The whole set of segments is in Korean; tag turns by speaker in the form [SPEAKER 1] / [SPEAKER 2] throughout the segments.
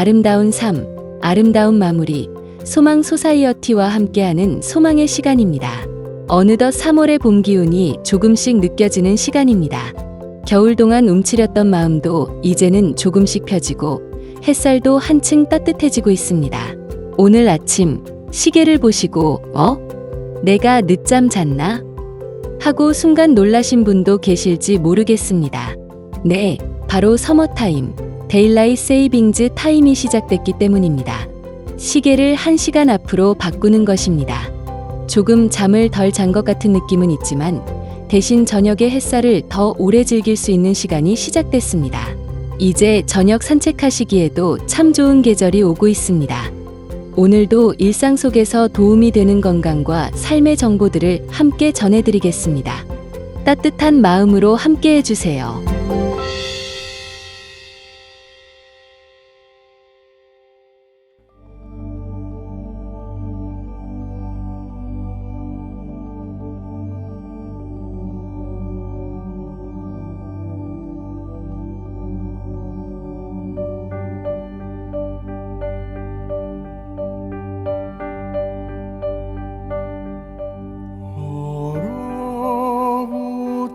[SPEAKER 1] 아름다운 삶, 아름다운 마무리, 소망 소사이어티와 함께하는 소망의 시간입니다. 어느덧 3월의 봄 기운이 조금씩 느껴지는 시간입니다. 겨울 동안 움츠렸던 마음도 이제는 조금씩 펴지고 햇살도 한층 따뜻해지고 있습니다. 오늘 아침 시계를 보시고 내가 늦잠 잤나? 하고 순간 놀라신 분도 계실지 모르겠습니다. 네, 바로 서머타임, 데일라이트 세이빙즈 타임이 시작됐기 때문입니다. 시계를 1시간 앞으로 바꾸는 것입니다. 조금 잠을 덜 잔 것 같은 느낌은 있지만 대신 저녁의 햇살을 더 오래 즐길 수 있는 시간이 시작됐습니다. 이제 저녁 산책하시기에도 참 좋은 계절이 오고 있습니다. 오늘도 일상 속에서 도움이 되는 건강과 삶의 정보들을 함께 전해드리겠습니다. 따뜻한 마음으로 함께 해주세요.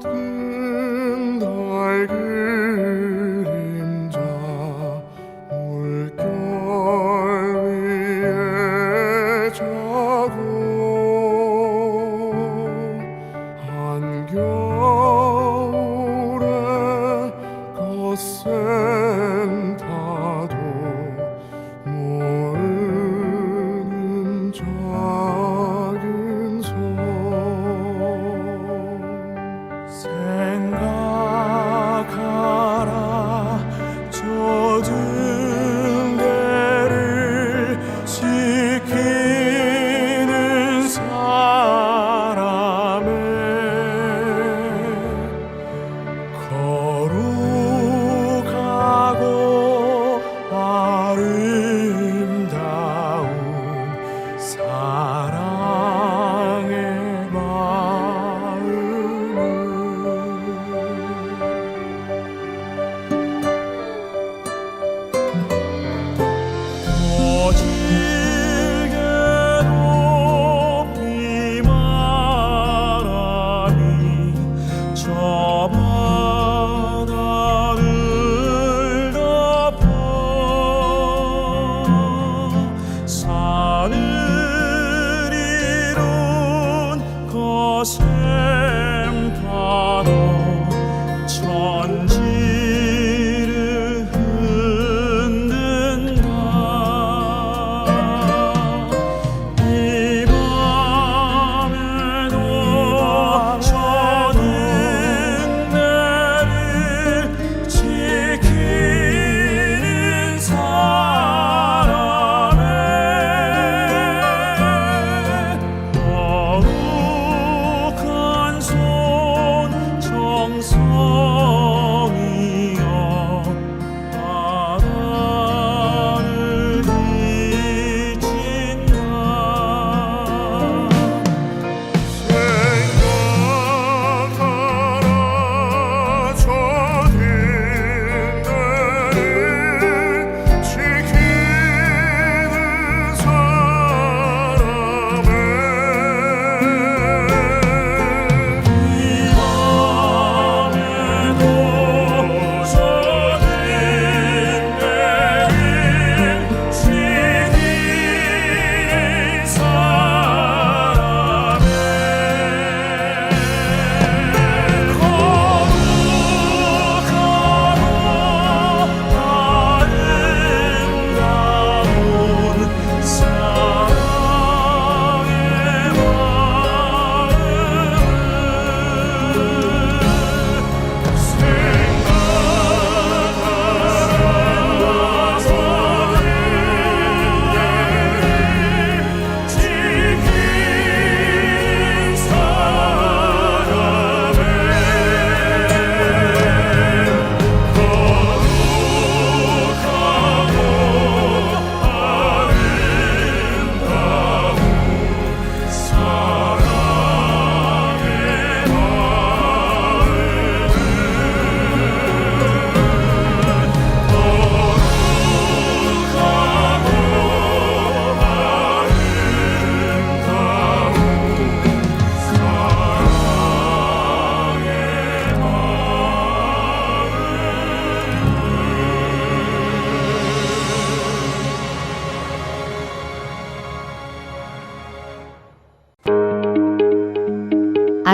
[SPEAKER 2] 얼어붙은 달 그림자 물결 위에 자고 한겨울에 거센 파도 모으는 작은 섬 생각하라 젖은 데를 지키는 사람의 거룩한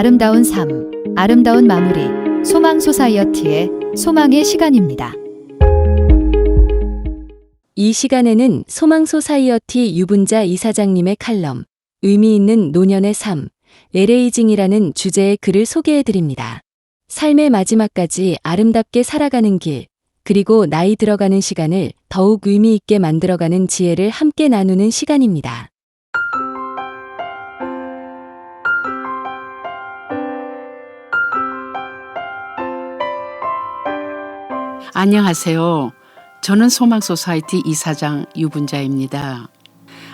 [SPEAKER 3] 아름다운 삶, 아름다운 마무리, 소망 소사이어티의 소망의 시간입니다.
[SPEAKER 1] 이 시간에는 소망 소사이어티 유분자 이사장님의 칼럼, 의미 있는 노년의 삶, 엘에이징이라는 주제의 글을 소개해 드립니다. 삶의 마지막까지 아름답게 살아가는 길, 그리고 나이 들어가는 시간을 더욱 의미 있게 만들어가는 지혜를 함께 나누는 시간입니다.
[SPEAKER 4] 안녕하세요. 저는 소망소사이티 이사장 유분자입니다.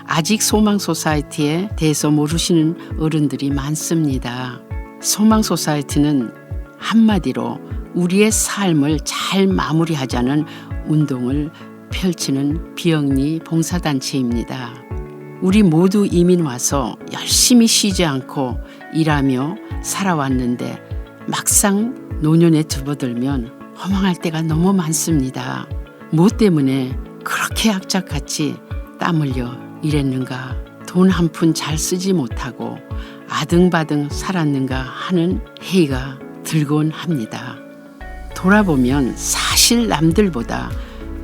[SPEAKER 4] 아직 소망소사이티에 대해서 모르시는 어른들이 많습니다. 소망소사이티는 한마디로 우리의 삶을 잘 마무리하자는 운동을 펼치는 비영리 봉사단체입니다. 우리 모두 이민 와서 열심히 쉬지 않고 일하며 살아왔는데 막상 노년에 접어들면 허망할 때가 너무 많습니다. 뭐 때문에 그렇게 악착같이 땀 흘려 일했는가, 돈 한 푼 잘 쓰지 못하고 아등바등 살았는가 하는 회의가 들곤 합니다. 돌아보면 사실 남들보다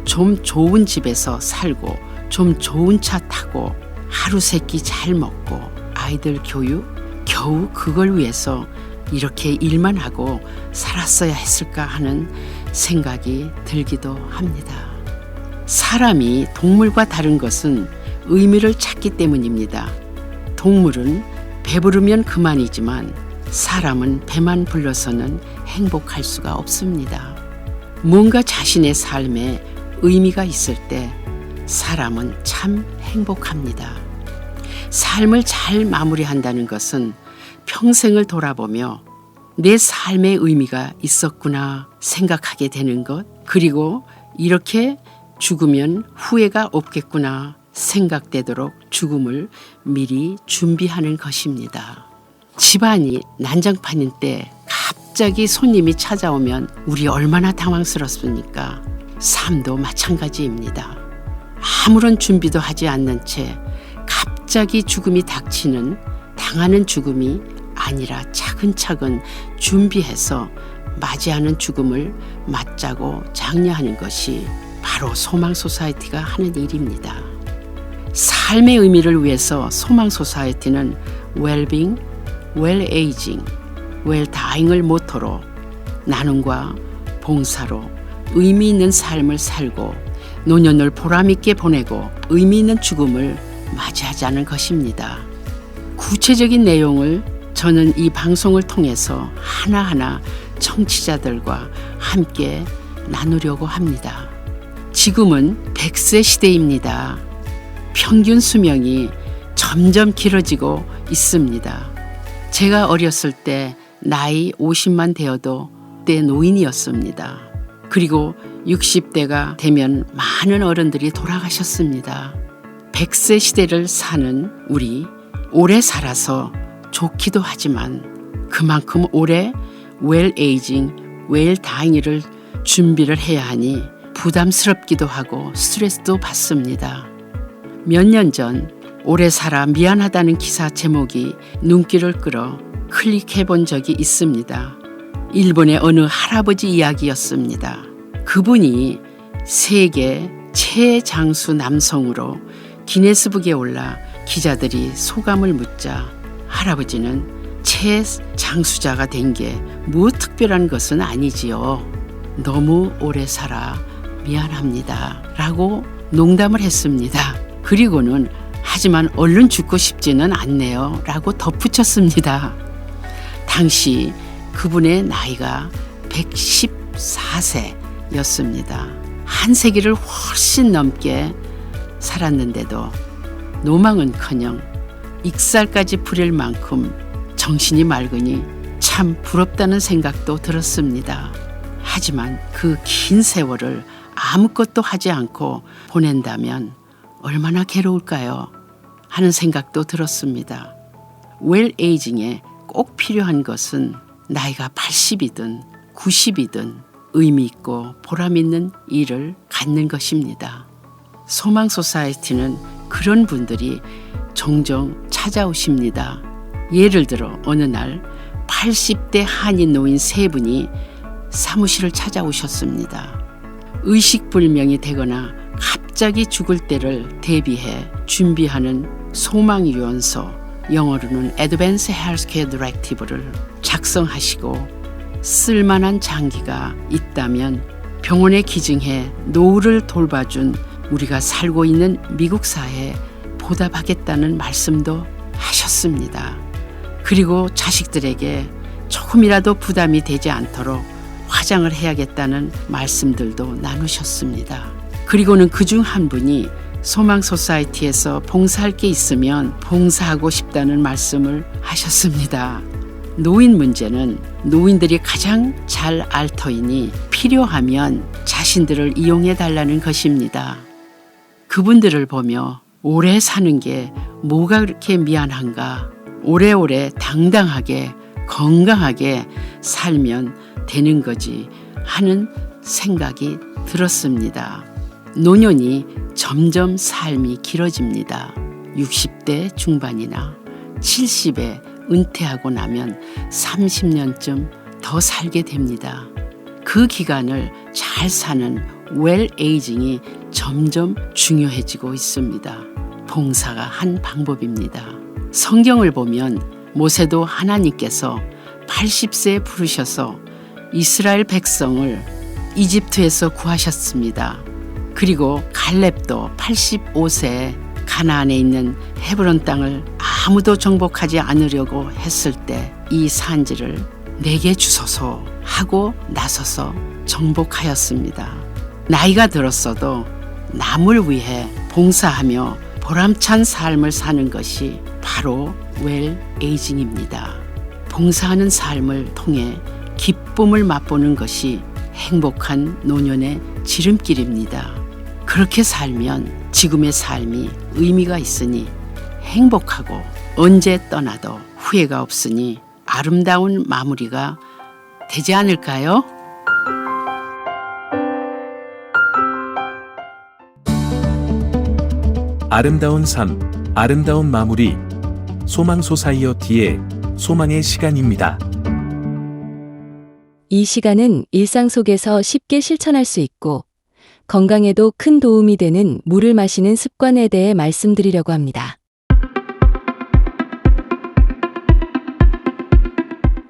[SPEAKER 4] 좀 좋은 집에서 살고 좀 좋은 차 타고 하루 세끼 잘 먹고 아이들 교육 겨우 그걸 위해서 이렇게 일만 하고 살았어야 했을까 하는 생각이 들기도 합니다. 사람이 동물과 다른 것은 의미를 찾기 때문입니다. 동물은 배부르면 그만이지만 사람은 배만 불러서는 행복할 수가 없습니다. 뭔가 자신의 삶에 의미가 있을 때 사람은 참 행복합니다. 삶을 잘 마무리한다는 것은 평생을 돌아보며 내 삶의 의미가 있었구나 생각하게 되는 것, 그리고 이렇게 죽으면 후회가 없겠구나 생각되도록 죽음을 미리 준비하는 것입니다. 집안이 난장판인 때 갑자기 손님이 찾아오면 우리 얼마나 당황스럽습니까? 삶도 마찬가지입니다. 아무런 준비도 하지 않는 채 갑자기 죽음이 닥치는 당하는 죽음이 아니라 차근차근 준비해서 맞이하는 죽음을 맞자고 장려하는 것이 바로 소망소사이티가 하는 일입니다. 삶의 의미를 위해서 소망소사이티는 웰빙, 웰에이징, 웰다잉을 모토로 나눔과 봉사로 의미 있는 삶을 살고 노년을 보람있게 보내고 의미 있는 죽음을 맞이하자는 것입니다. 구체적인 내용을 저는 이 방송을 통해서 하나하나 청취자들과 함께 나누려고 합니다. 지금은 100세 시대입니다. 평균 수명이 점점 길어지고 있습니다. 제가 어렸을 때 나이 50만 되어도 그때 노인이었습니다. 그리고 60대가 되면 많은 어른들이 돌아가셨습니다. 100세 시대를 사는 우리, 오래 살아서 좋기도 하지만 그만큼 오래 웰에이징, 웰다잉을 준비를 해야 하니 부담스럽기도 하고 스트레스도 받습니다. 몇 년 전 오래 살아 미안하다는 기사 제목이 눈길을 끌어 클릭해 본 적이 있습니다. 일본의 어느 할아버지 이야기였습니다. 그분이 세계 최장수 남성으로 기네스북에 올라 기자들이 소감을 묻자 할아버지는 최장수자가 된 게 뭐 특별한 것은 아니지요. 너무 오래 살아 미안합니다. 라고 농담을 했습니다. 그리고는 하지만 얼른 죽고 싶지는 않네요. 라고 덧붙였습니다. 당시 그분의 나이가 114세였습니다. 한 세기를 훨씬 넘게 살았는데도 노망은커녕 익살까지 부릴 만큼 정신이 맑으니 참 부럽다는 생각도 들었습니다. 하지만 그 긴 세월을 아무것도 하지 않고 보낸다면 얼마나 괴로울까요? 하는 생각도 들었습니다. 웰에이징에 꼭 필요한 것은 나이가 80이든 90이든 의미 있고 보람 있는 일을 갖는 것입니다. 소망 소사이티는 그런 분들이 종종 찾아오십니다. 예를 들어 어느 날 80대 한인 노인 3분이 사무실을 찾아오셨습니다. 의식불명이 되거나 갑자기 죽을 때를 대비해 준비하는 소망유언서, 영어로는 Advanced Healthcare Directive를 작성하시고 쓸만한 장기가 있다면 병원에 기증해 노후를 돌봐준 우리가 살고 있는 미국 사회에 보답하겠다는 말씀도 하셨습니다. 그리고 자식들에게 조금이라도 부담이 되지 않도록 화장을 해야겠다는 말씀들도 나누셨습니다. 그리고는 그중 한 분이 소망 소사이어티에서 봉사할 게 있으면 봉사하고 싶다는 말씀을 하셨습니다. 노인 문제는 노인들이 가장 잘 알 터이니 필요하면 자신들을 이용해 달라는 것입니다. 그분들을 보며 오래 사는 게 뭐가 그렇게 미안한가, 오래오래 당당하게 건강하게 살면 되는 거지 하는 생각이 들었습니다. 노년이 점점 삶이 길어집니다. 60대 중반이나 70에 은퇴하고 나면 30년쯤 더 살게 됩니다. 그 기간을 잘 사는 웰 에이징이 점점 중요해지고 있습니다. 봉사가 한 방법입니다. 성경을 보면 모세도 하나님께서 80세에 부르셔서 이스라엘 백성을 이집트에서 구하셨습니다. 그리고 갈렙도 85세에 가나안에 있는 헤브론 땅을 아무도 정복하지 않으려고 했을 때 이 산지를 내게 주소서 하고 나서서 정복하였습니다. 나이가 들었어도 남을 위해 봉사하며 보람찬 삶을 사는 것이 바로 웰 에이징입니다. 봉사하는 삶을 통해 기쁨을 맛보는 것이 행복한 노년의 지름길입니다. 그렇게 살면 지금의 삶이 의미가 있으니 행복하고 언제 떠나도 후회가 없으니 아름다운 마무리가 되지 않을까요?
[SPEAKER 5] 아름다운 삶, 아름다운 마무리. 소망 소사이어티의 소망의 시간입니다.
[SPEAKER 1] 이 시간은 일상 속에서 쉽게 실천할 수 있고 건강에도 큰 도움이 되는 물을 마시는 습관에 대해 말씀드리려고 합니다.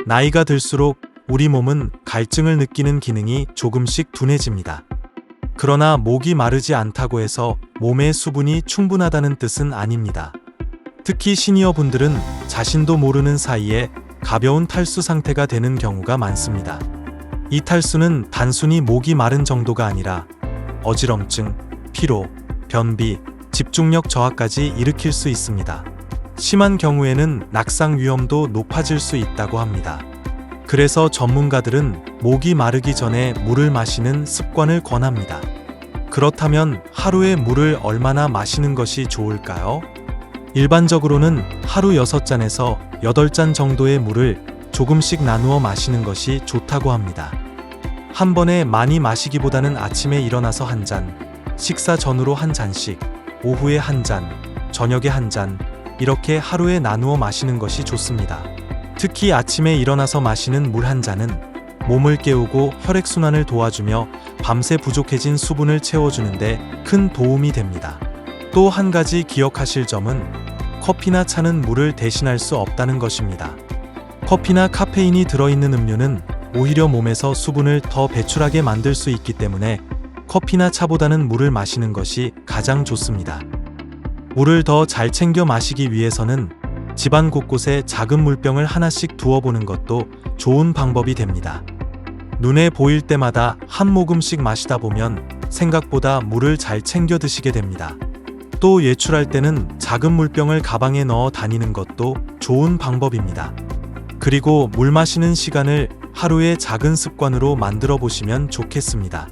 [SPEAKER 6] 나이가 들수록 우리 몸은 갈증을 느끼는 기능이 조금씩 둔해집니다. 그러나 목이 마르지 않다고 해서 몸의 수분이 충분하다는 뜻은 아닙니다. 특히 시니어분들은 자신도 모르는 사이에 가벼운 탈수 상태가 되는 경우가 많습니다. 이 탈수는 단순히 목이 마른 정도가 아니라 어지럼증, 피로, 변비, 집중력 저하까지 일으킬 수 있습니다. 심한 경우에는 낙상 위험도 높아질 수 있다고 합니다. 그래서 전문가들은 목이 마르기 전에 물을 마시는 습관을 권합니다. 그렇다면 하루에 물을 얼마나 마시는 것이 좋을까요? 일반적으로는 하루 6잔에서 8잔 정도의 물을 조금씩 나누어 마시는 것이 좋다고 합니다. 한 번에 많이 마시기보다는 아침에 일어나서 한 잔, 식사 전후로 한 잔씩, 오후에 한 잔, 저녁에 한 잔, 이렇게 하루에 나누어 마시는 것이 좋습니다. 특히 아침에 일어나서 마시는 물 한 잔은 몸을 깨우고 혈액순환을 도와주며 밤새 부족해진 수분을 채워주는데 큰 도움이 됩니다. 또 한 가지 기억하실 점은 커피나 차는 물을 대신할 수 없다는 것입니다. 커피나 카페인이 들어있는 음료는 오히려 몸에서 수분을 더 배출하게 만들 수 있기 때문에 커피나 차보다는 물을 마시는 것이 가장 좋습니다. 물을 더 잘 챙겨 마시기 위해서는 집안 곳곳에 작은 물병을 하나씩 두어보는 것도 좋은 방법이 됩니다. 눈에 보일 때마다 한 모금씩 마시다 보면 생각보다 물을 잘 챙겨 드시게 됩니다. 또 외출할 때는 작은 물병을 가방에 넣어 다니는 것도 좋은 방법입니다. 그리고 물 마시는 시간을 하루의 작은 습관으로 만들어 보시면 좋겠습니다.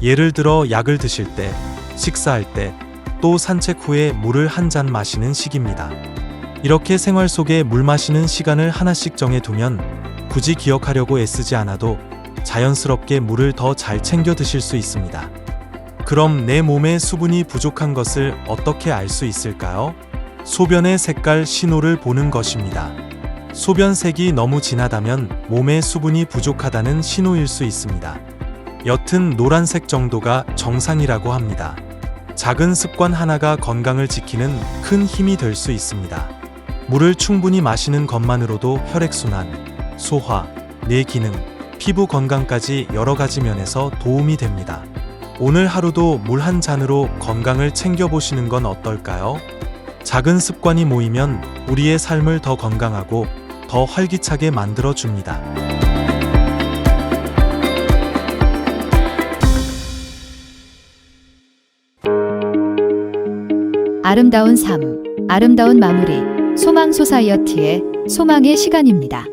[SPEAKER 6] 예를 들어 약을 드실 때, 식사할 때, 또 산책 후에 물을 한 잔 마시는 식입니다. 이렇게 생활 속에 물 마시는 시간을 하나씩 정해두면 굳이 기억하려고 애쓰지 않아도 자연스럽게 물을 더 잘 챙겨 드실 수 있습니다. 그럼 내 몸에 수분이 부족한 것을 어떻게 알 수 있을까요? 소변의 색깔 신호를 보는 것입니다. 소변색이 너무 진하다면 몸에 수분이 부족하다는 신호일 수 있습니다. 옅은 노란색 정도가 정상이라고 합니다. 작은 습관 하나가 건강을 지키는 큰 힘이 될 수 있습니다. 물을 충분히 마시는 것만으로도 혈액순환, 소화, 뇌 기능, 피부 건강까지 여러 가지 면에서 도움이 됩니다. 오늘 하루도 물 한 잔으로 건강을 챙겨보시는 건 어떨까요? 작은 습관이 모이면 우리의 삶을 더 건강하고 더 활기차게 만들어줍니다.
[SPEAKER 3] 아름다운 삶, 아름다운 마무리, 소망 소사이어티의 소망의 시간입니다.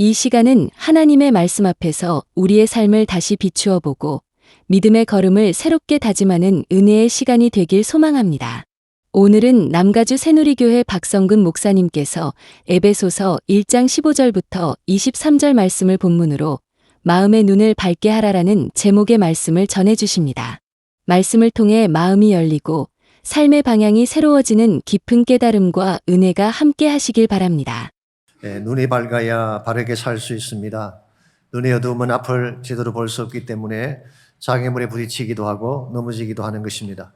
[SPEAKER 1] 이 시간은 하나님의 말씀 앞에서 우리의 삶을 다시 비추어 보고 믿음의 걸음을 새롭게 다짐하는 은혜의 시간이 되길 소망합니다. 오늘은 남가주 새누리교회 박성근 목사님께서 에베소서 1장 15절부터 23절 말씀을 본문으로 마음의 눈을 밝게 하라라는 제목의 말씀을 전해주십니다. 말씀을 통해 마음이 열리고 삶의 방향이 새로워지는 깊은 깨달음과 은혜가 함께 하시길 바랍니다.
[SPEAKER 7] 눈이 밝아야 바르게 살 수 있습니다. 눈의 어두움은 앞을 제대로 볼 수 없기 때문에 장애물에 부딪히기도 하고 넘어지기도 하는 것입니다.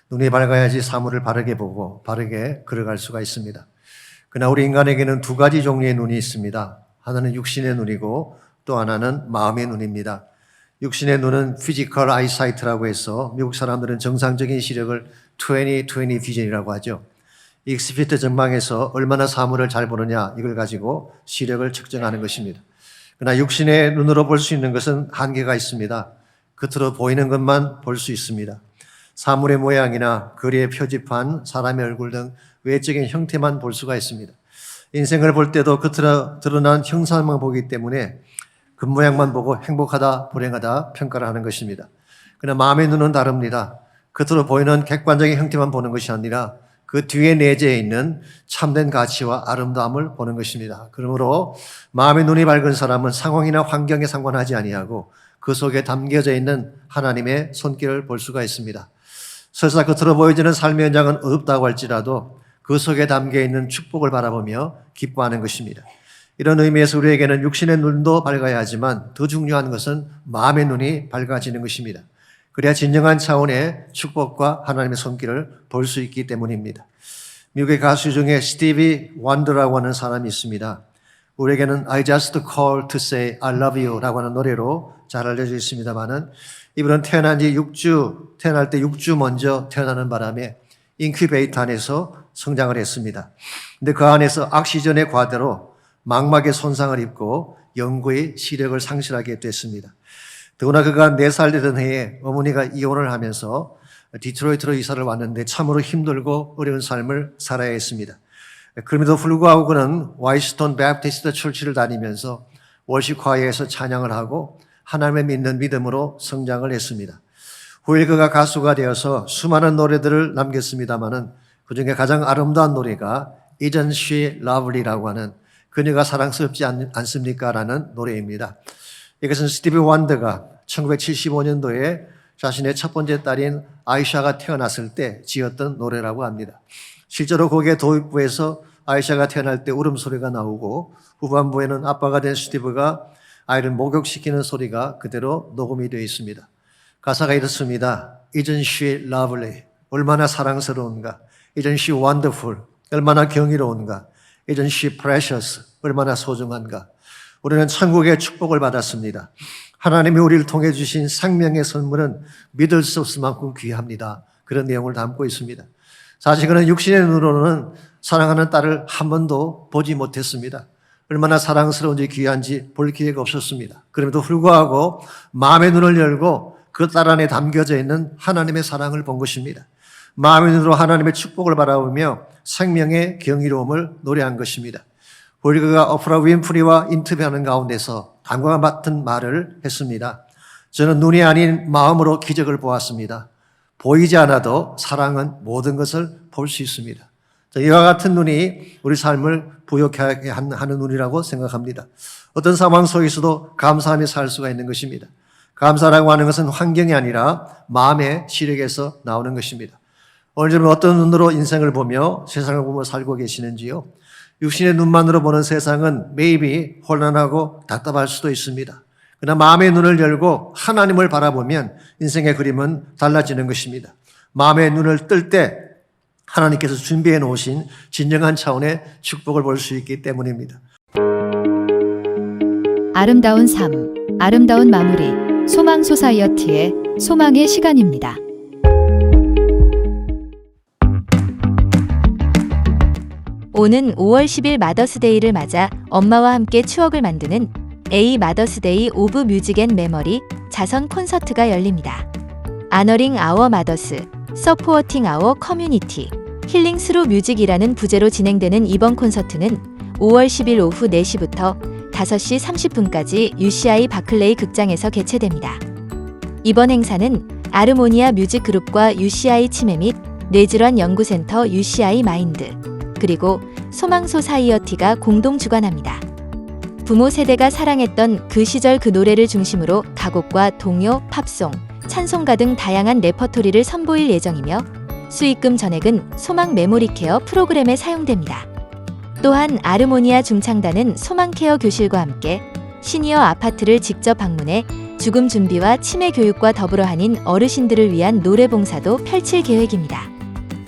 [SPEAKER 7] 눈이 밝아야지 사물을 바르게 보고 바르게 걸어갈 수가 있습니다. 그러나 우리 인간에게는 두 가지 종류의 눈이 있습니다. 하나는 육신의 눈이고 또 하나는 마음의 눈입니다. 육신의 눈은 피지컬 아이사이트라고 해서 미국 사람들은 정상적인 시력을 20/20 비전이라고 하죠. 익스피트 전망에서 얼마나 사물을 잘 보느냐 이걸 가지고 시력을 측정하는 것입니다. 그러나 육신의 눈으로 볼 수 있는 것은 한계가 있습니다. 겉으로 보이는 것만 볼 수 있습니다. 사물의 모양이나 거리에 표집한 사람의 얼굴 등 외적인 형태만 볼 수가 있습니다. 인생을 볼 때도 겉으로 드러난 형상만 보기 때문에 겉모양만 보고 행복하다, 불행하다 평가를 하는 것입니다. 그러나 마음의 눈은 다릅니다. 겉으로 보이는 객관적인 형태만 보는 것이 아니라 그 뒤에 내재해 있는 참된 가치와 아름다움을 보는 것입니다. 그러므로 마음의 눈이 밝은 사람은 상황이나 환경에 상관하지 아니하고 그 속에 담겨져 있는 하나님의 손길을 볼 수가 있습니다. 설사 겉으로 보여지는 삶의 현장은 어둡다고 할지라도 그 속에 담겨 있는 축복을 바라보며 기뻐하는 것입니다. 이런 의미에서 우리에게는 육신의 눈도 밝아야 하지만 더 중요한 것은 마음의 눈이 밝아지는 것입니다. 그래야 진정한 차원의 축복과 하나님의 손길을 볼 수 있기 때문입니다. 미국의 가수 중에 스티비 원더라고 하는 사람이 있습니다. 우리에게는 I just call to say I love you 라고 하는 노래로 잘 알려져 있습니다만은 이분은 태어날 때 6주 먼저 태어나는 바람에 인큐베이터 안에서 성장을 했습니다. 근데 그 안에서 악시전의 과대로 망막에 손상을 입고 연구의 시력을 상실하게 됐습니다. 더구나 그가 4살 되던 해에 어머니가 이혼을 하면서 디트로이트로 이사를 왔는데 참으로 힘들고 어려운 삶을 살아야 했습니다. 그럼에도 불구하고 그는 와이스톤 베프티스트 철치를 다니면서 월시과회에서 찬양을 하고 하나님을 믿는 믿음으로 성장을 했습니다. 후에 그가 가수가 되어서 수많은 노래들을 남겼습니다마는 그중에 가장 아름다운 노래가 Isn't She Lovely라고 하는 그녀가 사랑스럽지 않습니까? 라는 노래입니다. 이것은 스티비 원더가 1975년도에 자신의 첫 번째 딸인 아이샤가 태어났을 때 지었던 노래라고 합니다. 실제로 곡의 도입부에서 아이샤가 태어날 때 울음소리가 나오고 후반부에는 아빠가 된 스티브가 아이를 목욕시키는 소리가 그대로 녹음이 되어 있습니다. 가사가 이렇습니다. Isn't she lovely? 얼마나 사랑스러운가? Isn't she wonderful? 얼마나 경이로운가? Isn't she precious? 얼마나 소중한가? 우리는 천국의 축복을 받았습니다. 하나님이 우리를 통해 주신 생명의 선물은 믿을 수 없을 만큼 귀합니다. 그런 내용을 담고 있습니다. 사실 그는 육신의 눈으로는 사랑하는 딸을 한 번도 보지 못했습니다. 얼마나 사랑스러운지 귀한지 볼 기회가 없었습니다. 그럼에도 불구하고 마음의 눈을 열고 그 딸 안에 담겨져 있는 하나님의 사랑을 본 것입니다. 마음의 눈으로 하나님의 축복을 바라보며 생명의 경이로움을 노래한 것입니다. 우리 그가 오프라 윈프리와 인터뷰하는 가운데서 다음과 같은 말을 했습니다. 저는 눈이 아닌 마음으로 기적을 보았습니다. 보이지 않아도 사랑은 모든 것을 볼 수 있습니다. 이와 같은 눈이 우리 삶을 부욕하게 하는 눈이라고 생각합니다. 어떤 상황 속에서도 감사하며 살 수가 있는 것입니다. 감사라고 하는 것은 환경이 아니라 마음의 시력에서 나오는 것입니다. 오늘 어떤 눈으로 인생을 보며 세상을 보며 살고 계시는지요? 육신의 눈만으로 보는 세상은 maybe 혼란하고 답답할 수도 있습니다. 그러나 마음의 눈을 열고 하나님을 바라보면 인생의 그림은 달라지는 것입니다. 마음의 눈을 뜰 때 하나님께서 준비해 놓으신 진정한 차원의 축복을 볼 수 있기 때문입니다.
[SPEAKER 3] 아름다운 삶, 아름다운 마무리, 소망 소사이어티의 소망의 시간입니다.
[SPEAKER 1] 오는 5월 10일 마더스데이를 맞아 엄마와 함께 추억을 만드는 A 마더스데이 오브 뮤직 앤 메모리 자선 콘서트가 열립니다. 아너링 아워 마더스, 서포어팅 아워 커뮤니티, 힐링 스루 뮤직이라는 부제로 진행되는 이번 콘서트는 5월 10일 오후 4시부터 5시 30분까지 UCI 바클레이 극장에서 개최됩니다. 이번 행사는 아르모니아 뮤직 그룹과 UCI 치매 및 뇌질환 연구센터 UCI 마인드, 그리고 소망 소사이어티가 공동 주관합니다. 부모 세대가 사랑했던 그 시절 그 노래를 중심으로 가곡과童謡, 팝송, 찬송가 등 다양한 레퍼토리를 선보일 예정이며 수익금 전액은 소망 메모리 케어 프로그램에 사용됩니다. 또한 아르모니아 중창단은 소망케어 교실과 함께 시니어 아파트를 직접 방문해 죽음 준비와 치매 교육과 더불어 한인 어르신들을 위한 노래 봉사도 펼칠 계획입니다.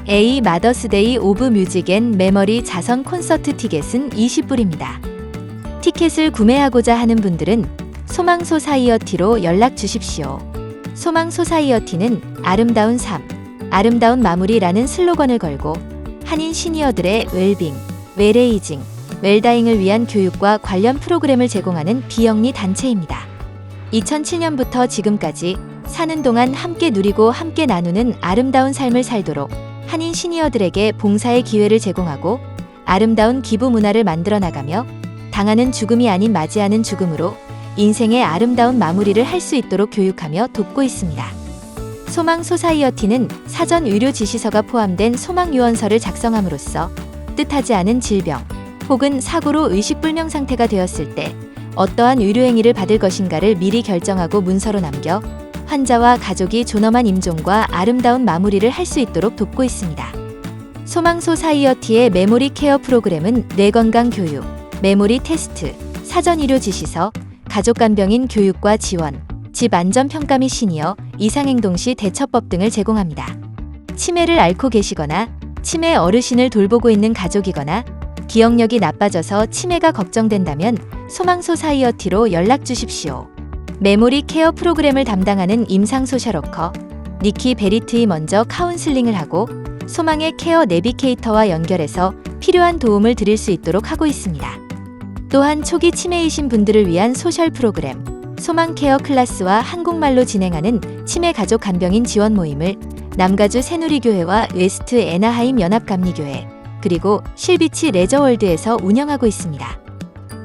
[SPEAKER 1] A 마더스데이 오브 뮤직 앤 메모리 자선 콘서트 티켓은 20불입니다. 티켓을 구매하고자 하는 분들은 소망 소사이어티로 연락 주십시오. 소망 소사이어티는 아름다운 삶, 아름다운 마무리라는 슬로건을 걸고 한인 시니어들의 웰빙, 웰에이징, 웰다잉을 위한 교육과 관련 프로그램을 제공하는 비영리 단체입니다. 2007년부터 지금까지 사는 동안 함께 누리고 함께 나누는 아름다운 삶을 살도록 한인 시니어들에게 봉사의 기회를 제공하고 아름다운 기부 문화를 만들어 나가며 당하는 죽음이 아닌 맞이하는 죽음으로 인생의 아름다운 마무리를 할 수 있도록 교육하며 돕고 있습니다. 소망 소사이어티는 사전 의료 지시서가 포함된 소망 유언서를 작성함으로써 뜻하지 않은 질병 혹은 사고로 의식불명 상태가 되었을 때 어떠한 의료행위를 받을 것인가를 미리 결정하고 문서로 남겨
[SPEAKER 8] 환자와 가족이 존엄한 임종과 아름다운 마무리를 할 수 있도록 돕고 있습니다. 소망 소사이어티의 메모리 케어 프로그램은 뇌건강 교육, 메모리 테스트, 사전 의료 지시서, 가족 간병인 교육과 지원, 집 안전 평가 및 시니어 이상행동 시 대처법 등을 제공합니다. 치매를 앓고 계시거나 치매 어르신을 돌보고 있는 가족이거나 기억력이 나빠져서 치매가 걱정된다면 소망 소사이어티로 연락 주십시오. 메모리 케어 프로그램을 담당하는 임상 소셜워커 니키 베리트이 먼저 카운슬링을 하고 소망의 케어 내비게이터와 연결해서 필요한 도움을 드릴 수 있도록 하고 있습니다. 또한 초기 치매이신 분들을 위한 소셜 프로그램 소망 케어 클래스와 한국말로 진행하는 치매 가족 간병인 지원 모임을 남가주 새누리교회와 웨스트 애나하임 연합감리교회 그리고 실비치 레저월드에서 운영하고 있습니다.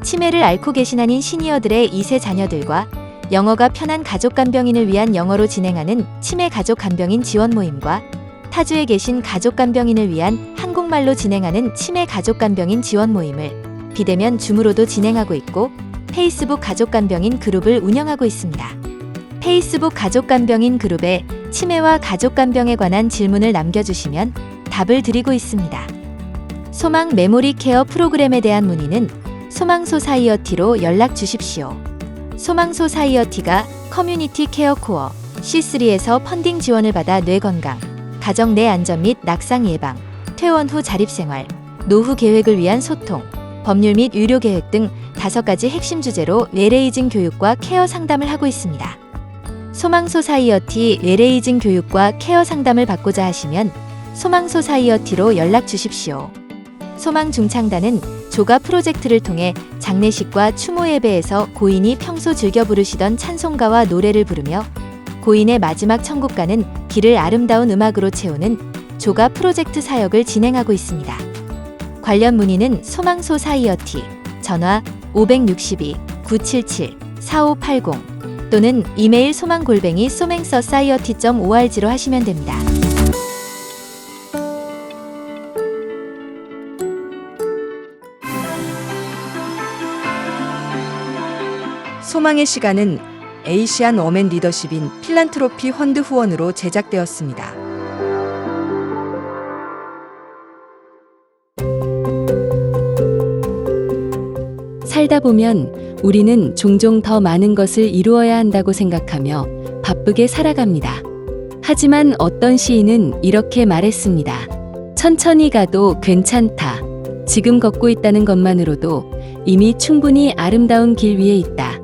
[SPEAKER 8] 치매를 앓고 계신 한인 시니어들의 2세 자녀들과 영어가 편한 가족 간병인을 위한 영어로 진행하는 치매 가족 간병인 지원 모임과 타주에 계신 가족 간병인을 위한 한국말로 진행하는 치매 가족 간병인 지원 모임을 비대면 줌으로도 진행하고 있고 페이스북 가족 간병인 그룹을 운영하고 있습니다. 페이스북 가족 간병인 그룹에 치매와 가족 간병에 관한 질문을 남겨주시면 답을 드리고 있습니다. 소망 메모리 케어 프로그램에 대한 문의는 소망 소사이어티로 연락 주십시오. 소망 소사이어티가 커뮤니티 케어 코어 C3에서 펀딩 지원을 받아 뇌건강, 가정 내 안전 및 낙상 예방, 퇴원 후 자립생활, 노후 계획을 위한 소통, 법률 및 의료 계획 등 5가지 핵심 주제로 뇌레이징 교육과 케어 상담을 하고 있습니다. 소망 소사이어티 뇌레이징 교육과 케어 상담을 받고자 하시면 소망 소사이어티로 연락 주십시오. 소망 중창단은 조가 프로젝트를 통해 장례식과 추모 예배에서 고인이 평소 즐겨 부르시던 찬송가와 노래를 부르며 고인의 마지막 천국 가는 길을 아름다운 음악으로 채우는 조가 프로젝트 사역을 진행하고 있습니다. 관련 문의는 소망 소사이어티 전화 562-977-4580 또는 이메일 소망@somangsociety.org로 하시면 됩니다.
[SPEAKER 9] 소망의 시간은 에이시안 워맨 리더십인 필란트로피 펀드 후원으로 제작되었습니다.
[SPEAKER 1] 살다 보면 우리는 종종 더 많은 것을 이루어야 한다고 생각하며 바쁘게 살아갑니다. 하지만 어떤 시인은 이렇게 말했습니다. 천천히 가도 괜찮다. 지금 걷고 있다는 것만으로도 이미 충분히 아름다운 길 위에 있다.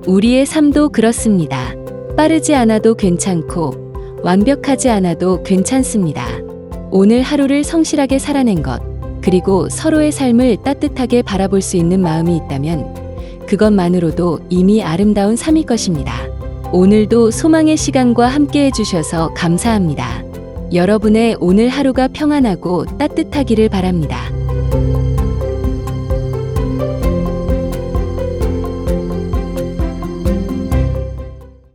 [SPEAKER 1] 우리의 삶도 그렇습니다. 빠르지 않아도 괜찮고 완벽하지 않아도 괜찮습니다. 오늘 하루를 성실하게 살아낸 것, 그리고 서로의 삶을 따뜻하게 바라볼 수 있는 마음이 있다면 그것만으로도 이미 아름다운 삶일 것입니다. 오늘도 소망의 시간과 함께 해주셔서 감사합니다. 여러분의 오늘 하루가 평안하고 따뜻하기를 바랍니다.